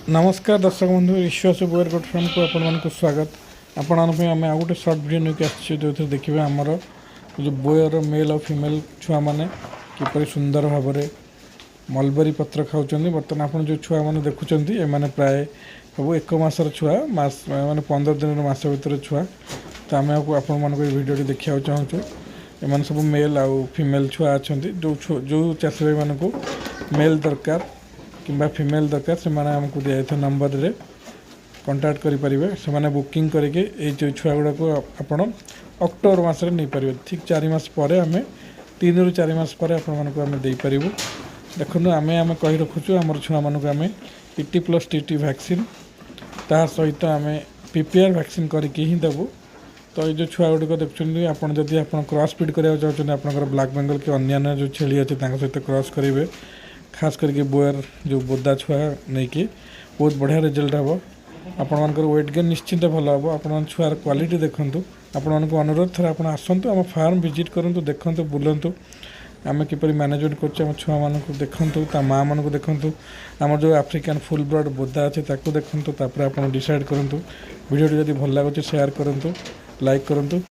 नमस्कार दर्शक बंधु ईश्वर से बोयर गोट फार्म को आपको स्वागत। आपण आम आउ गोटे सर्ट भिडियो नहीं आसी जो देखिए आमर जो बोयर मेल और फीमेल छुआ मैंने किपर सुंदर भाव में मलबरी पत्र खाऊँ। बर्तमान आप जो छुआ मैंने देखुं एमाने प्राय सब एक मसर छुआ मास मैंने 15 दिन मस भर छुआ। तो आम आपण मानक भिडियो देखा चाहूँ एम सब मेल आउ फीमेल छुआ अच्छा जो चाषी भाई मानक मेल दरकार किंबा फीमेल दरकार से आमको दिखाई नंबर रे कांटेक्ट करें से बुकिंग करके ये छुआ गुड़ा को आपण अक्टोबर मसरे नहीं पारे ठीक 4 मास पर आम 3 ରୁ 4 मास पर आम देपारू। देखो आम कही रखुचु आम छुआ मानक आम ET+TT वैक्सीन ता सहित आम PPR वैक्सीन करके ही देवु। तो ये जो छुआ गुड़िक देखुं आप जदि आप क्रॉस फीड कराया चाहते आपंकर ब्लैक बेंगल कि अन्य जो छेली अच्छे सहित क्रॉस करेंगे खास करके बोयर जो बोदा छुआ नहीं कि बहुत बढ़िया रिजल्ट हम आपण वेट गेन निश्चिंत भल हम आप छुआर क्वालिटी देखूँ। आपण को अनुरोध थे आप आसतु आम फार्म विजिट करूँ देखूँ बुलतु आम किपर मैनेजमेंट कर छुआ मान देखूँ ता माँ मन को देखूँ आम जो आफ्रिकान फुल ब्लड बोदा अच्छे देखूँ आप डिसाइड करूँ। वीडियो जब भल लगे शेयर करूँ लाइक करूँ।